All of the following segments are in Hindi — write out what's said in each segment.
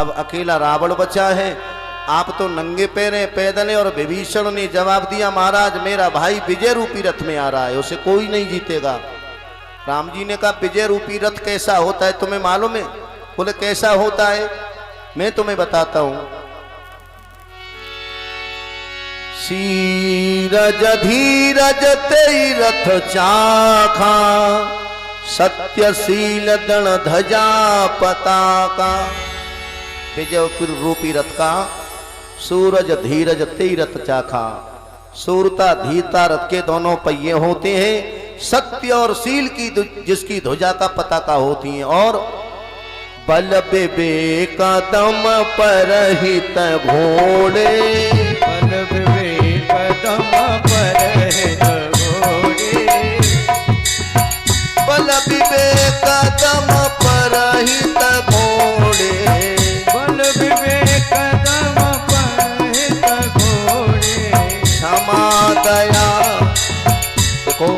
अब अकेला रावण बचा है, आप तो नंगे पैरे पैदल हैं। और विभीषण ने जवाब दिया, महाराज मेरा भाई विजय रूपी रथ में आ रहा है, उसे कोई नहीं जीतेगा। राम जी ने कहा, विजय रूपी रथ कैसा होता है तुम्हें मालूम है? बोले कैसा होता है, मैं तुम्हें बताता हूं। सीरज धीरज तेई रथ चाखा, सत्यशील दण ध्वजा पताका। विजय रूपी रथ का सूरज धीरज तेई रथ चाखा। सूरता धीरता रथ के दोनों पहिए होते हैं, सत्य और शील की जिसकी ध्वजा का पताका होती है। और बल विवेक दम परहित घोड़े, बल विवेक दम परहित घोड़े, बल विवेक दम परहित घोड़े, बल विवेक दम परहित घोड़े, क्षमा दया। देखो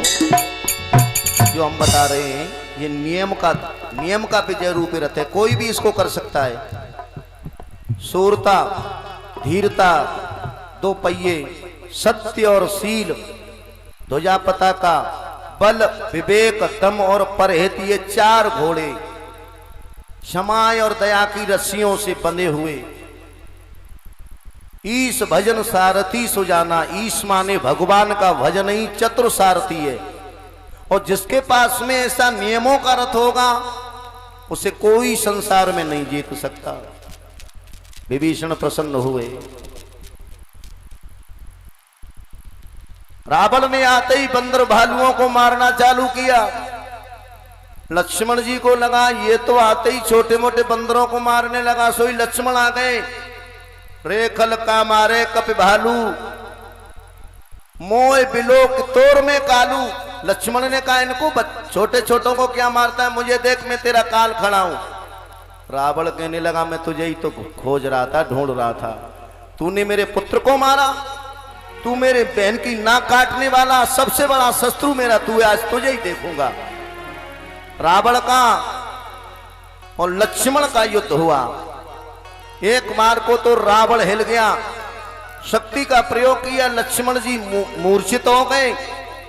जो हम बता रहे हैं ये नियम का विजय रूपी रथ है, कोई भी इसको कर सकता है। सूरता धीरता दो पहिए, सत्य और शील ध्वजा पताका, बल विवेक दम और परहित ये चार घोड़े, क्षमा और दया की रस्सियों से बंधे हुए। ईश भजन सारथी सुजाना, ईश माने भगवान का भजन ही चतुर सारथी है। और जिसके पास में ऐसा नियमों का रथ होगा उसे कोई संसार में नहीं जीत सकता। विभीषण प्रसन्न हुए। रावण ने आते ही बंदर भालुओं को मारना चालू किया। लक्ष्मण जी को लगा ये तो आते ही छोटे मोटे बंदरों को मारने लगा, सोई लक्ष्मण आ गए। रेखल का मारे कप भालू, मोय बिलोक तोर में कालू। लक्ष्मण ने कहा इनको छोटे छोटों को क्या मारता है, मुझे देख मैं तेरा काल खड़ा हूं। रावण कहने लगा मैं तुझे ही तो खोज रहा था, ढूंढ रहा था। तूने मेरे पुत्र को मारा, तू मेरे बहन की नाक काटने वाला सबसे बड़ा शत्रु मेरा तू है, आज तुझे ही देखूंगा। रावण का और लक्ष्मण का युद्ध हुआ। एक बार को तो रावण हिल गया, शक्ति का प्रयोग किया, लक्ष्मण जी मूर्छित हो गए।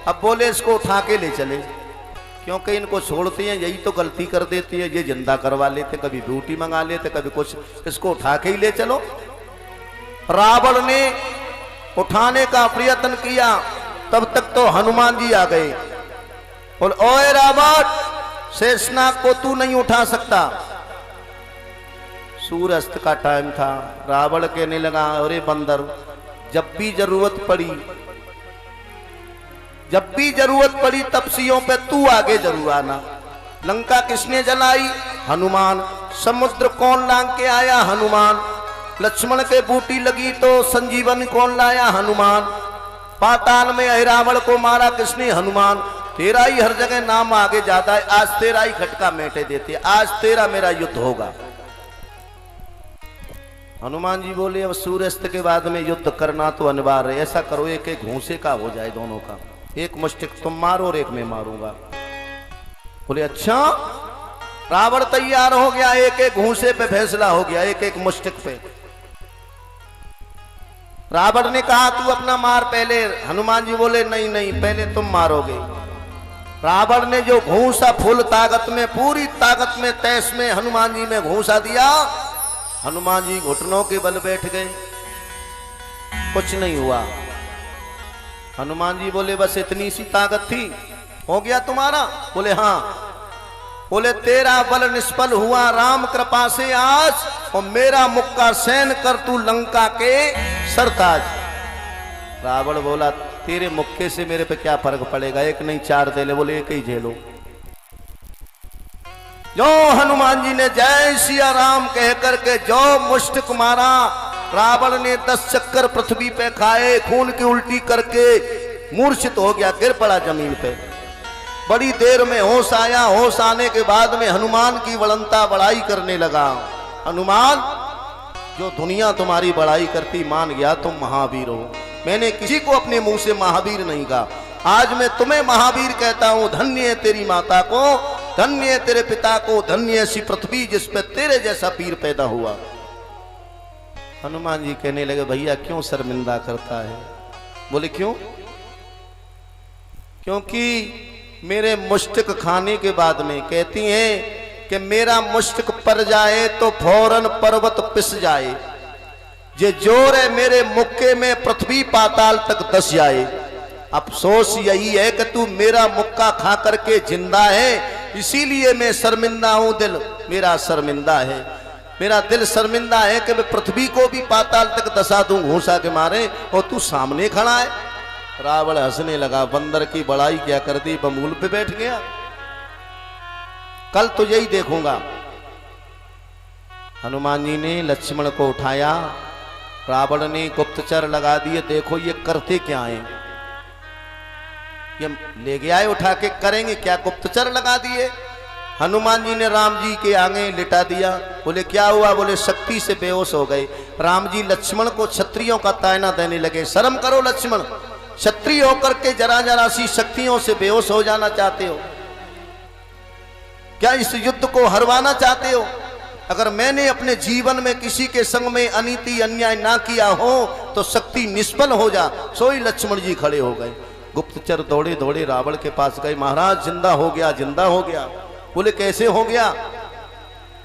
अब बोले इसको उठा के ले चले, क्योंकि इनको छोड़ते हैं यही तो गलती कर देती है, ये जिंदा करवा लेते, कभी ड्यूटी मंगा लेते, कभी कुछ, इसको उठा के ही ले चलो। रावण ने उठाने का प्रयत्न किया, तब तक तो हनुमान जी आ गए। बोल ओए रावण, शेषनाग को तू नहीं उठा सकता। सूर्यास्त का टाइम था। रावण कहने लगा अरे बंदर, जब भी जरूरत पड़ी तपस्वियों पे तू आगे जरूर आना। लंका किसने जलाई? हनुमान। समुद्र कौन लांग के आया? हनुमान। लक्ष्मण के बूटी लगी तो संजीवन कौन लाया? हनुमान। पाताल में अहिरावण को मारा किसने? हनुमान। तेरा ही हर जगह नाम आगे जाता है, आज तेरा ही खटका मेटे देते, आज तेरा मेरा युद्ध होगा। हनुमान जी बोले अब सूर्यास्त के बाद में युद्ध करना तो अनिवार्य है, ऐसा करो एक एक घूंसे का हो जाए दोनों का, एक मुष्टिक तुम मारो और एक मैं मारूंगा। बोले अच्छा। रावण तैयार हो गया, एक एक घूंसे पे फैसला हो गया, एक एक मुष्टिक पे। रावण ने कहा तू अपना मार पहले। हनुमान जी बोले नहीं नहीं, पहले तुम मारोगे। रावण ने जो घूंसा फुल ताकत में, पूरी ताकत में, तैस में हनुमान जी में घूंसा दिया। हनुमान जी घुटनों के बल बैठ गए, कुछ नहीं हुआ। हनुमान जी बोले बस इतनी सी ताकत थी, हो गया तुम्हारा? बोले हाँ। बोले तेरा बल निष्फल हुआ राम कृपा से आज, और मेरा मुक्का सैन कर तू लंका के सरताज। रावण बोला तेरे मुक्के से मेरे पे क्या फर्क पड़ेगा, एक नहीं चार दे ले। बोले एक ही झेलो। जो हनुमान जी ने जय सिया राम कह करके जो मुष्टिक मारा, रावण ने 10 चक्कर पृथ्वी पे खाए, खून की उल्टी करके मूर्छित हो गया, गिर पड़ा जमीन पे। बड़ी देर में होश आया, होश आने के बाद में हनुमान की बड़ंता बड़ाई करने लगा। हनुमान, जो दुनिया तुम्हारी बड़ाई करती मान गया तुम महावीर हो। मैंने किसी को अपने मुंह से महावीर नहीं कहा, आज मैं तुम्हें महावीर कहता हूं। धन्य है तेरी माता को, धन्य है तेरे पिता को, धन्य ऐसी पृथ्वी जिस पे तेरे जैसा वीर पैदा हुआ। हनुमान जी कहने लगे भैया क्यों शर्मिंदा करता है? बोले क्यों? क्योंकि मेरे मुष्टिक खाने के बाद में कहती हैं कि मेरा मुष्टिक पर जाए तो फौरन पर्वत पिस जाए, ये जोर है मेरे मुक्के में पृथ्वी पाताल तक दस जाए। अफसोस यही है कि तू मेरा मुक्का खा करके जिंदा है, इसीलिए मैं शर्मिंदा हूं, दिल मेरा शर्मिंदा है। मेरा दिल शर्मिंदा है कि मैं पृथ्वी को भी पाताल तक दसा दूं घूसा के मारे, और तू सामने खड़ा है। रावण हंसने लगा, बंदर की बड़ाई क्या कर दी, बमूल पे बैठ गया। कल तो यही देखूंगा। हनुमान जी ने लक्ष्मण को उठाया, रावण ने गुप्तचर लगा दिए। देखो ये करते क्या हैं, ये ले गया है उठा के, करेंगे क्या? गुप्तचर लगा दिए। हनुमान जी ने राम जी के आगे लिटा दिया। बोले क्या हुआ? बोले शक्ति से बेहोश हो गए। राम जी लक्ष्मण को क्षत्रियों का तायना देने लगे। शर्म करो लक्ष्मण, क्षत्रिय होकर के जरा जरा सी शक्तियों से बेहोश हो जाना चाहते हो क्या? इस युद्ध को हरवाना चाहते हो? अगर मैंने अपने जीवन में किसी के संग में अनीति अन्याय ना किया हो तो शक्ति निष्फल हो जा। सोई लक्ष्मण जी खड़े हो गए। गुप्तचर दौड़े दौड़े रावण के पास गए। महाराज जिंदा हो गया, जिंदा हो गया। बोले कैसे हो गया?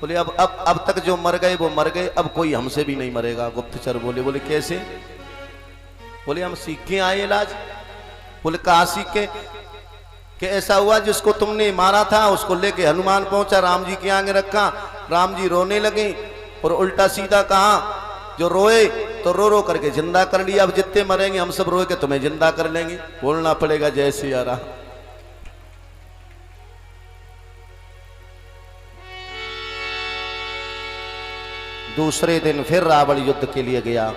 बोले अब तक जो मर गए वो मर गए, अब कोई हमसे भी नहीं मरेगा। गुप्तचर बोले कैसे? बोले हम सीख के आए इलाज। बोले कहाँ सीख के? कि ऐसा हुआ जिसको तुमने मारा था उसको लेके हनुमान पहुंचा, राम जी के आगे रखा, राम जी रोने लगे और उल्टा सीधा कहा, जो रोए तो रो रो करके जिंदा कर लिया। अब जितने मरेंगे हम सब रोए के तुम्हें जिंदा कर लेंगे। बोलना पड़ेगा जय सिया राम। दूसरे दिन फिर रावण युद्ध के लिए गया।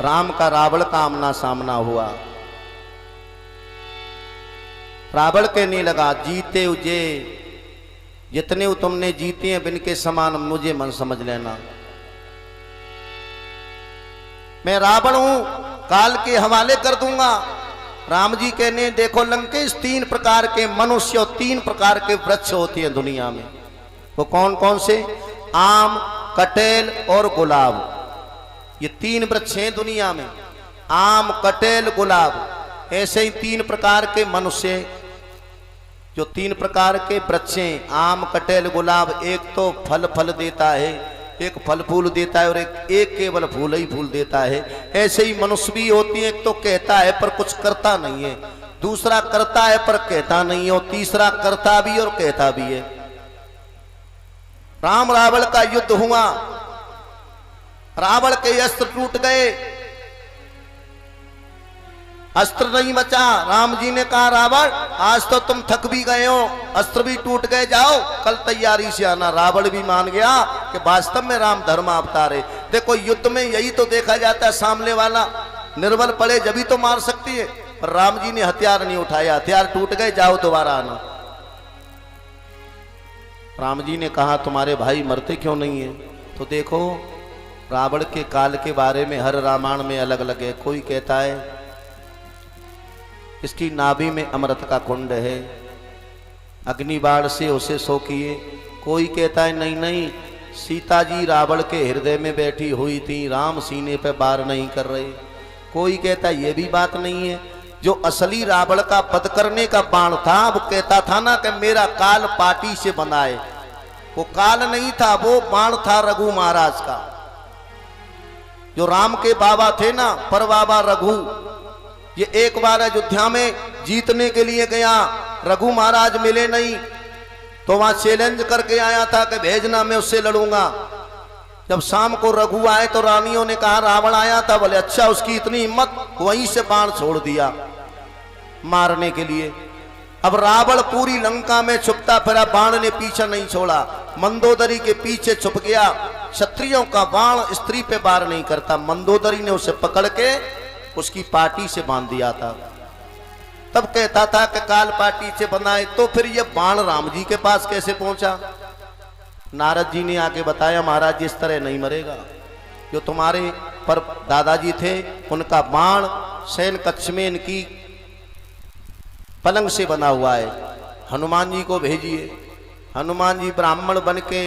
राम का रावण का आमना सामना हुआ। रावण कहने लगा, जीते उजे जितने तुमने जीते हैं बिन के समान मुझे मन समझ लेना। मैं रावण हूं, काल के हवाले कर दूंगा। राम जी कहने, देखो लंकेश 3 प्रकार के मनुष्य और 3 प्रकार के वृक्ष होते हैं दुनिया में। वो कौन कौन से? आम, कटेल और गुलाब। ये 3 वृक्ष हैं दुनिया में, आम, कटेल, गुलाब। ऐसे ही 3 प्रकार के मनुष्य, जो 3 प्रकार के वृक्ष हैं, आम, कटेल, गुलाब। एक तो फल देता है, एक फल फूल देता है और एक केवल फूल ही फूल देता है। ऐसे ही मनुष्य भी होती है, एक तो कहता है पर कुछ करता नहीं है, दूसरा करता है पर कहता नहीं है, और तीसरा करता भी और कहता भी है। राम रावण का युद्ध हुआ, रावण के अस्त्र टूट गए, अस्त्र नहीं बचा। राम जी ने कहा, रावण आज तो तुम थक भी गए हो, अस्त्र भी टूट गए, जाओ कल तैयारी से आना। रावण भी मान गया कि वास्तव में राम धर्म अवतार है। देखो युद्ध में यही तो देखा जाता है, सामने वाला निर्बल पड़े जब तो मार सकती है, पर राम जी ने हथियार नहीं उठाया, हथियार टूट गए, जाओ दोबारा आना। राम जी ने कहा, तुम्हारे भाई मरते क्यों नहीं है? तो देखो रावण के काल के बारे में हर रामायण में अलग अलग है। कोई कहता है इसकी नाभि में अमृत का कुंड है, अग्निबाण से उसे सो किए। कोई कहता है नहीं नहीं, सीता जी रावण के हृदय में बैठी हुई थी, राम सीने पे वार नहीं कर रहे। कोई कहता है ये भी बात नहीं है। जो असली रावण का वध करने का बाण था, वो कहता था ना कि मेरा काल पाटी से बंधा है, वो काल नहीं था, वो बाण था रघु महाराज का। जो राम के बाबा थे ना, पर बाबा रघु, ये एक बार अयोध्या में जीतने के लिए गया, रघु महाराज मिले नहीं, तो वहां चैलेंज करके आया था कि भेजना मैं उससे लड़ूंगा। जब शाम को रघु आए तो रानियों ने कहा रावण आया था। बोले अच्छा, उसकी इतनी हिम्मत, वहीं से बाण छोड़ दिया मारने के लिए। अब रावण पूरी लंका में छुपता फिरा, बाण ने पीछा नहीं छोड़ा, मंदोदरी के पीछे छुप गया। क्षत्रियों का बाण स्त्री पे वार नहीं करता, मंदोदरी ने उसे पकड़ के उसकी पाटी से बांध दिया था। तब कहता था कि काल पाटी से बनाए, तो फिर ये बाण राम जी के पास कैसे पहुंचा? नारद जी ने आके बताया, महाराज इस तरह नहीं मरेगा। जो तुम्हारे पर दादाजी थे उनका बाण शयन कक्ष में इनकी पलंग से बना हुआ है, हनुमान जी को भेजिए। हनुमान जी ब्राह्मण बन के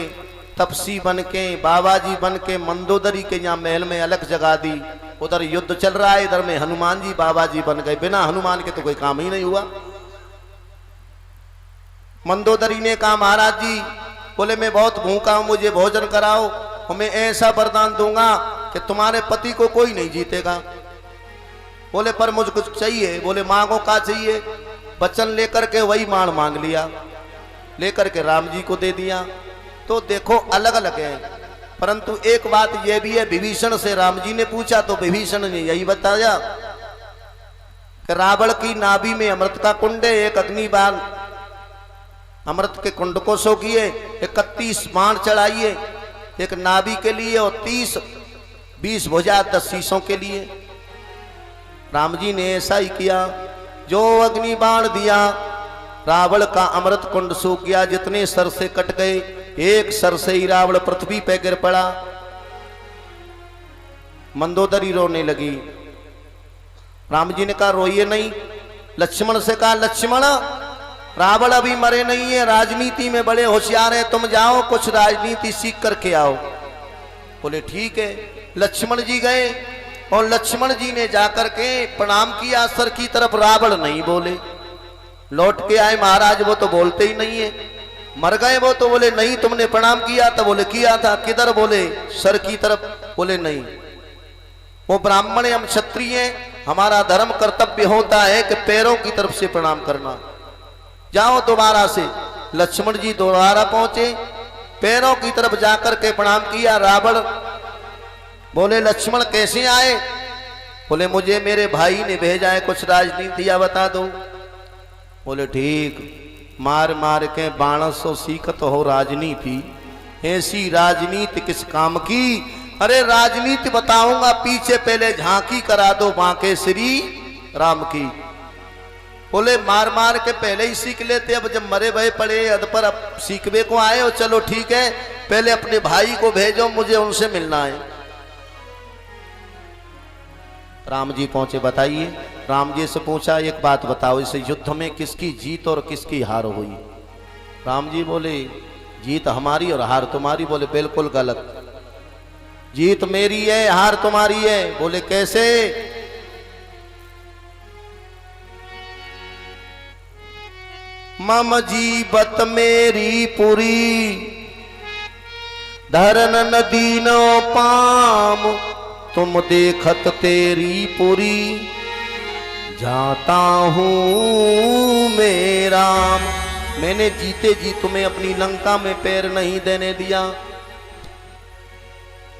तपसी बन के बाबा जी बन के मंदोदरी के यहाँ महल में अलग जगा दी। उधर युद्ध चल रहा है, इधर में हनुमान जी बाबा जी बन गए। बिना हनुमान के तो कोई काम ही नहीं हुआ। मंदोदरी ने कहा महाराज जी, बोले मैं बहुत भूखा हूं, मुझे भोजन कराओ और मैं ऐसा वरदान दूंगा कि तुम्हारे पति को कोई नहीं जीतेगा। बोले पर मुझे कुछ चाहिए। बोले मांगो का चाहिए। वचन लेकर के वही मान मांग लिया, लेकर के राम जी को दे दिया। तो देखो अलग अलग है, परंतु एक बात यह भी है, विभीषण से राम जी ने पूछा तो विभीषण ने यही बताया कि रावण की नाभि में अमृत का कुंड है, एक अग्निबाण अमृत के कुंड को सोखिए, 31 बाण चढ़ाइए, एक नाभि के लिए और 20 भुजा 10 शीशों के लिए। राम जी ने ऐसा ही किया। जो अग्निबाण दिया, रावण का अमृत कुंड सूख गया, जितने सर से कट गए, एक सर से ही रावण पृथ्वी पे गिर पड़ा। मंदोदरी रोने लगी। राम जी ने कहा रोइए नहीं। लक्ष्मण से कहा लक्ष्मण, रावण अभी मरे नहीं है, राजनीति में बड़े होशियार हैं, तुम जाओ कुछ राजनीति सीख करके आओ। बोले ठीक है। लक्ष्मण जी गए और लक्ष्मण जी ने जाकर के प्रणाम किया सर की तरफ। रावण नहीं बोले। लौट के आए महाराज, वो तो बोलते ही नहीं है। मर गए वो तो बोले नहीं तुमने प्रणाम किया था। बोले किया था। किधर? बोले सर की तरफ। बोले नहीं, वो ब्राह्मण हम क्षत्रिय हैं, हमारा धर्म कर्तव्य होता है कि पैरों की तरफ से प्रणाम करना। जाओ दोबारा से। लक्ष्मण जी दोबारा पहुंचे, पैरों की तरफ जाकर के प्रणाम किया। रावण बोले लक्ष्मण कैसे आए? बोले मुझे मेरे भाई ने भेजा है, कुछ राजनीतियां बता दो। बोले ठीक, मार मार के बाणसों सीखत हो राजनीति, ऐसी राजनीति किस काम की? अरे राजनीति बताऊंगा, पीछे पहले झांकी करा दो बांके श्री राम की। बोले मार मार के पहले ही सीख लेते, अब जब मरे भय पड़े अद पर अब सीखने को आए हो, चलो ठीक है, पहले अपने भाई को भेजो, मुझे उनसे मिलना है। राम जी पहुंचे। बताइए। राम जी से पूछा एक बात बताओ, इस युद्ध में किसकी जीत और किसकी हार हुई? राम जी बोले जीत हमारी और हार तुम्हारी। बोले बिल्कुल गलत, जीत मेरी है, हार तुम्हारी है। बोले कैसे? मम जीवत मेरी पुरी, धरन नदीनो पाम, तुम देखत तेरी पुरी, जाता हूं मेरा। मैंने जीते जी तुम्हें अपनी लंका में पैर नहीं देने दिया।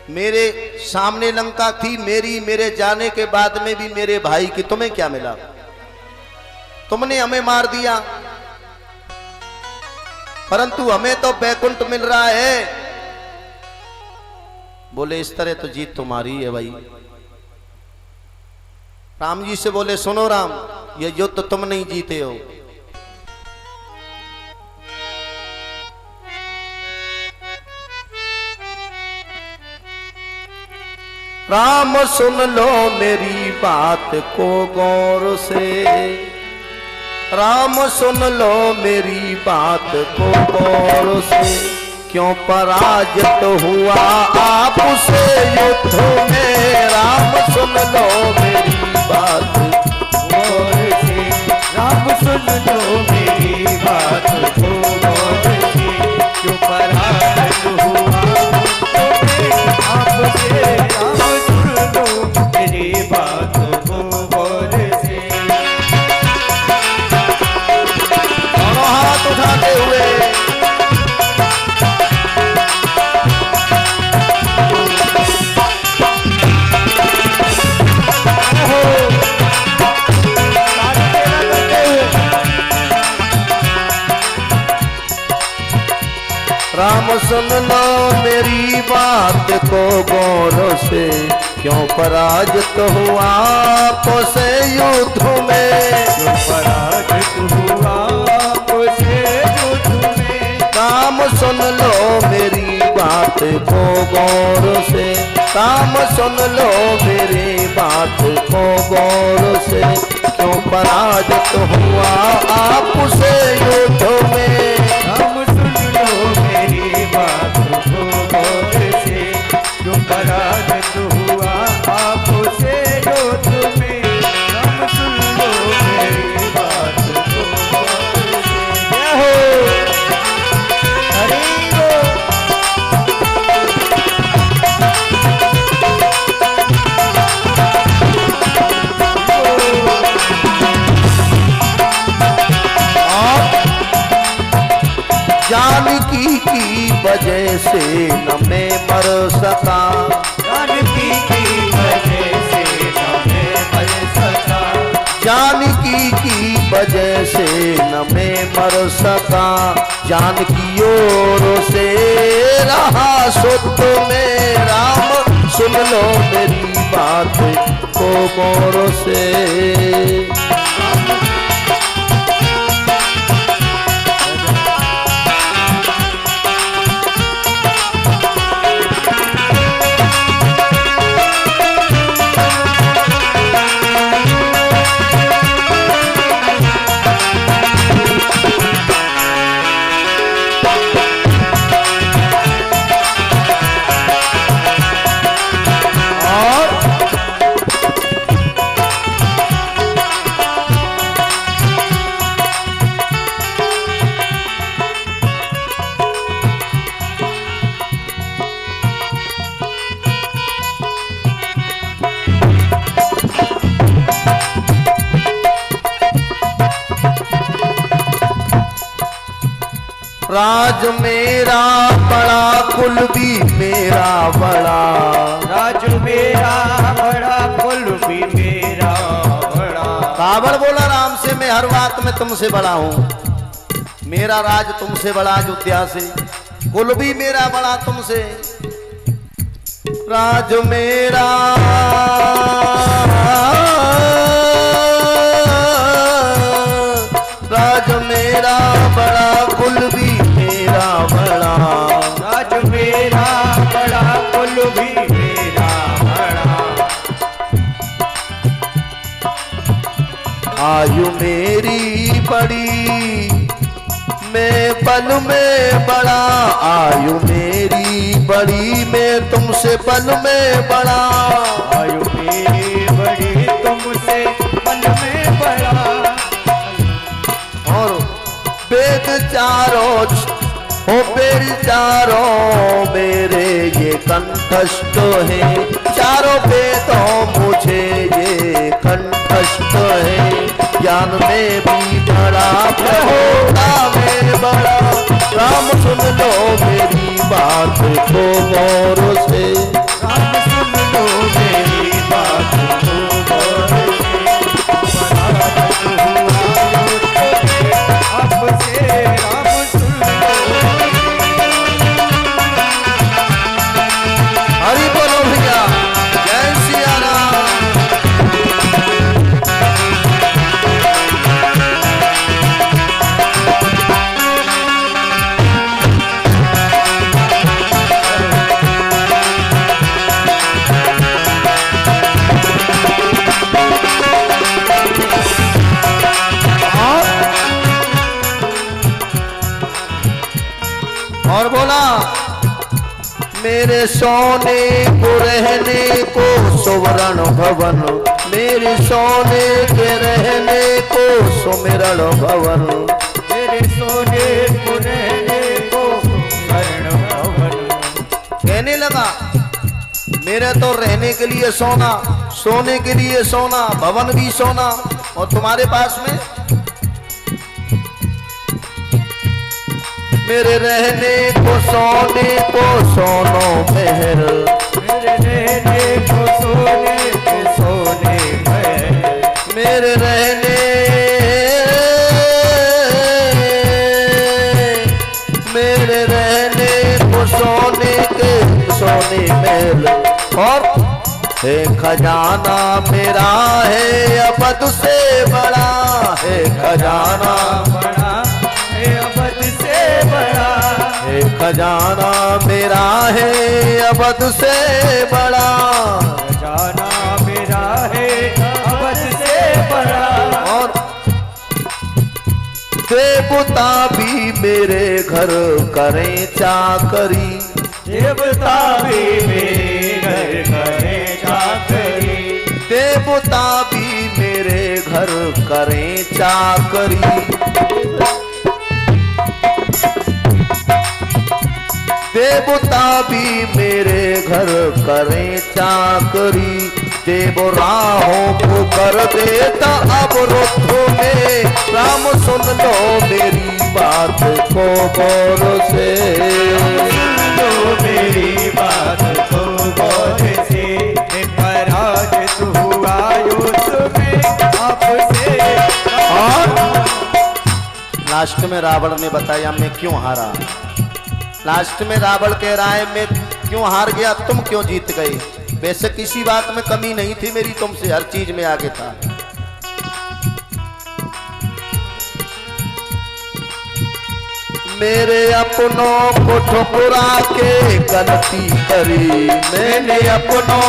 मेरे सामने लंका थी मेरी, मेरे जाने के बाद में भी मेरे भाई की, तुम्हें क्या मिला? तुमने हमें मार दिया, परंतु हमें तो बैकुंठ मिल रहा है। बोले इस तरह तो जीत तुम्हारी है भाई। राम जी से बोले सुनो राम, ये युद्ध तुम नहीं जीते हो। राम सुन लो मेरी बात को गौर से, राम सुन लो मेरी बात को गौर से, क्यों पराजित हुआ आपसे युद्ध में? राम सुन लो मेरी बात गौर से, राम सुन लो मेरी बात को गौर से, क्यों पराजित हुआ आपसे? राम सुन लो मेरी बात को गौर से। दोनों हाथ उठाते हुए राम सुन लो मेरी बात को गौर से, क्यों पराजित हुआ आपसे युद्ध में? क्यों पराजित हुआ आपसे युद्ध में? राम सुन लो मेरी बात को गौर से, राम सुन लो मेरी बात को गौर से, क्यों पराजित हुआ आपसे युद्ध में? राम सुन लो मेरी बात को पराजित हुआ आपसे जो तुम्हें, राम सुन लो मेरी बात को गौर से। जय हो हरि बोल। जानकी की वजह से न मैं मर सका, जानकी की वजह से न मैं मर सका, जानकी की वजह से न मैं मर सका। जानकी ओर से रहा सुत में, राम सुन लो मेरी बात को गौर से। राज मेरा बड़ा कुल भी मेरा बड़ा, राज मेरा बड़ा कुल भी मेरा बड़ा। कावड़ बोला राम से मैं हर बात में तुमसे बड़ा हूँ, मेरा राज तुमसे बड़ा अयोध्या से, कुल भी मेरा बड़ा तुमसे। राज मेरा राज मेरा बड़ा कुल भी मेरा बड़ा, राज मेरा बड़ा कुल भी मेरा बड़ा। आयु मेरी बड़ी मैं बल में बड़ा, आयु मेरी बड़ी मैं तुमसे बल में बड़ा। आयु मेरी बड़ी तुमसे बल में बड़ा। और वेद चारों हो वेद चारों मेरे ये कंठस्थ है, चारों वेदों मुझे ये कंठस्थ है। ज्ञान में भी बड़ा प्रभुता में बड़ा, राम सुन लो मेरी बात को गौर से। राम सुन लो मेरी बात को गौर से। पराजित हुआ आपसे, राम सुन लो। हरि बोलो भैया, जय सिया राम। और बोला मेरे सोने को रहने को सुवर्ण भवन, मेरे सोने के रहने को सुमिरण भवन। मेरे सोने को रहने को स्वर्ण भवन। कहने लगा मेरे तो रहने के लिए सोना, सोने के लिए सोना, भवन भी सोना, और तुम्हारे पास में मेरे रहने को सोने को सोनो महल, मेरे रहने को सोने महल। मेरे रहने मेरे रहने को सोने के सोने महल। और है खजाना मेरा है अबद से बड़ा, है खजाना बड़ा है अबद से बड़ा। है खजाना मेरा है अबद से बड़ा, खजाना मेरा है अबद से बड़ा। और देवता भी मेरे घर करें चाकरी, देवता भी मेरे घर करे चाकरी। देवता भी मेरे घर करें चाकरी। देवता भी मेरे घर करें चाकरी। देव राहों को कर देता अवरुद्ध में। राम सुन लो मेरी बात को गौर से। सुन लो मेरी बात को गौर से। पराजित हुआ युद्ध में आपसे। और लास्ट में रावण ने बताया मैं क्यों हारा। लास्ट में रावण कह रहा है मैं क्यों हार गया, तुम क्यों जीत गए। वैसे किसी बात में कमी नहीं थी मेरी, तुमसे हर चीज में आगे था। मेरे अपनों को ठुकरा के गलती करी। मैंने अपनों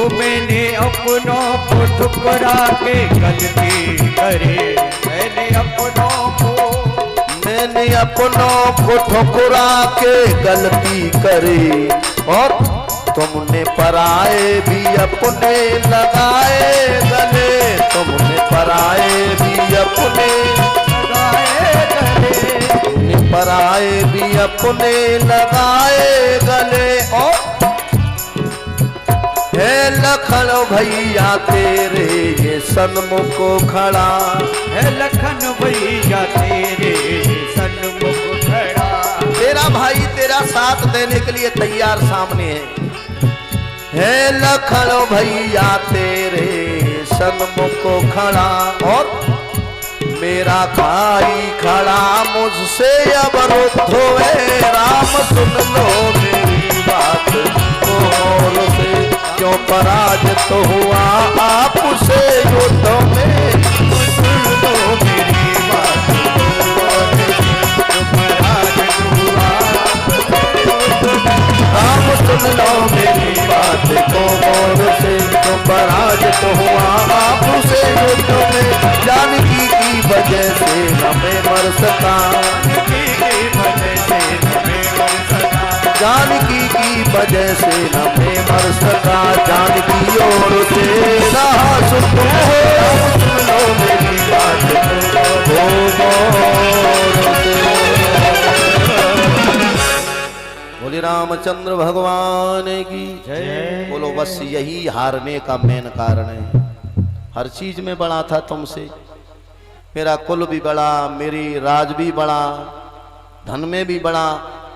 मैंने अपनों को ठुकरा के गलती करे। मैंने अपनों को ठुकरा के गलती करी। और तुमने पराए भी अपने लगाए गले। तुमने पराए भी अपने लगाए गले। तुमने पराए भी अपने लगाए गले। और है लखन भैया तेरे ये सन्मुख खड़ा। है लखन भैया तेरे सन्मुख खड़ा। तेरा भाई तेरा साथ देने के लिए तैयार सामने है लखन भैया तेरे सन्मुख खड़ा। और मेरा भाई खड़ा मुझसे अवरुद्ध है। राम सुन लो मेरी बात को गौर से। क्यों पराजित हुआ आपसे युद्ध में। सुन लो मेरी बात को गौर से। पराजित हुआ राम सुन लो मेरी बात को गौर से। क्यों पराजित हुआ आपसे युद्ध में। जानकी की वजह से न मैं मर सका। जानकी की वजह से न मैं मर सका। जानकी और से रहा सुन लो मेरी बात को गौर से। बोले रामचंद्र भगवान की जय। बोलो बस यही हारने का मेन कारण है। हर चीज में बड़ा था तुमसे। मेरा कुल भी बड़ा, मेरी राज भी बड़ा, धन में भी बड़ा।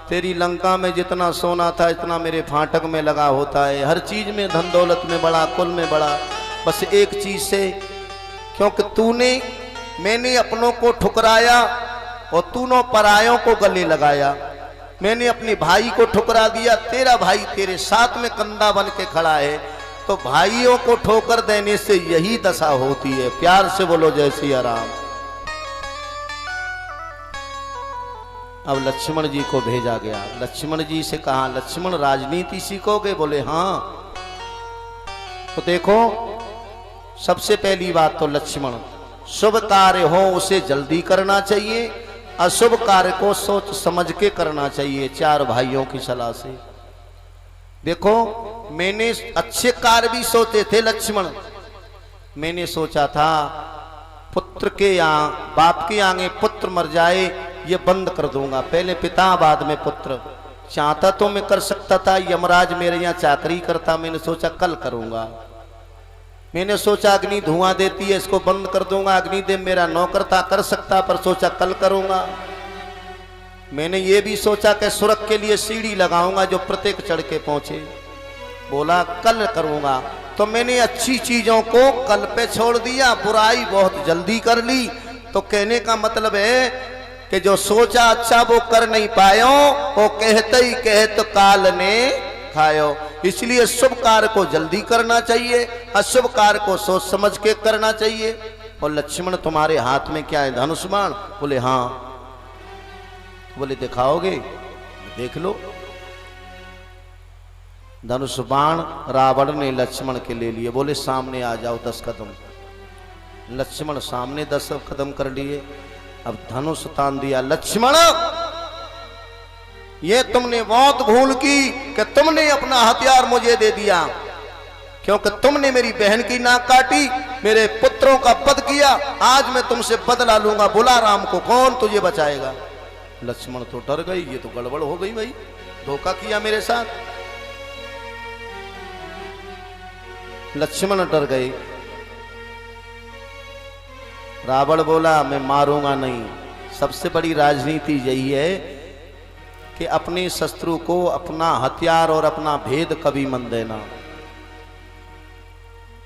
तेरी लंका में जितना सोना था इतना मेरे फाटक में लगा होता है। हर चीज में धन दौलत में बड़ा, कुल में बड़ा। बस एक चीज से, क्योंकि मैंने अपनों को ठुकराया और तूने परायों को गले लगाया। मैंने अपने भाई को ठुकरा दिया। तेरा भाई तेरे साथ में कंधा बन के खड़ा है। तो भाइयों को ठोकर देने से यही दशा होती है। प्यार से बोलो जय सिया राम। अब लक्ष्मण जी को भेजा गया। लक्ष्मण जी से कहा लक्ष्मण राजनीति सीखोगे। बोले हाँ। तो देखो सबसे पहली बात तो लक्ष्मण, शुभ कार्य हो उसे जल्दी करना चाहिए, अशुभ कार्य को सोच समझ के करना चाहिए। चार भाइयों की सलाह से देखो, मैंने अच्छे कार्य भी सोचे थे लक्ष्मण। मैंने सोचा था पुत्र के यहाँ, बाप के आगे पुत्र मर जाए ये बंद कर दूंगा। पहले पिता बाद में पुत्र। चाहता तो मैं कर सकता था, यमराज मेरे यहाँ चाकरी करता। मैंने सोचा कल करूंगा। मैंने सोचा अग्नि धुआं देती है इसको बंद कर दूंगा। अग्निदेव मेरा नौकर था, कर सकता, पर सोचा कल करूंगा। मैंने ये भी सोचा कि सुरख के लिए सीढ़ी लगाऊंगा जो प्रत्येक चढ़ के पहुंचे। बोला कल करूंगा। तो मैंने अच्छी चीजों को कल पे छोड़ दिया, बुराई बहुत जल्दी कर ली। तो कहने का मतलब है कि जो सोचा अच्छा वो कर नहीं पायो, वो कहते ही कहत काल ने खायो। इसलिए शुभ कार्य को जल्दी करना चाहिए, अशुभ कार्य को सोच समझ के करना चाहिए। और लक्ष्मण तुम्हारे हाथ में क्या है, धनुष बाण? बोले हाँ। बोले दिखाओगे? देख लो। धनुष बाण रावण ने लक्ष्मण के ले लिए। बोले सामने आ जाओ 10 कदम। लक्ष्मण सामने 10 कदम कर लिए। अब धनुष तान दिया। लक्ष्मण ये तुमने बहुत भूल की कि तुमने अपना हथियार मुझे दे दिया, क्योंकि तुमने मेरी बहन की नाक काटी, मेरे पुत्रों का वध किया। आज मैं तुमसे बदला लूंगा, बुला राम को, कौन तुझे बचाएगा। लक्ष्मण तो डर गई, ये तो गड़बड़ हो गई भाई, धोखा किया मेरे साथ। लक्ष्मण डर गए। रावण बोला मैं मारूंगा नहीं। सबसे बड़ी राजनीति यही है कि अपने शत्रु को अपना हथियार और अपना भेद कभी मन देना।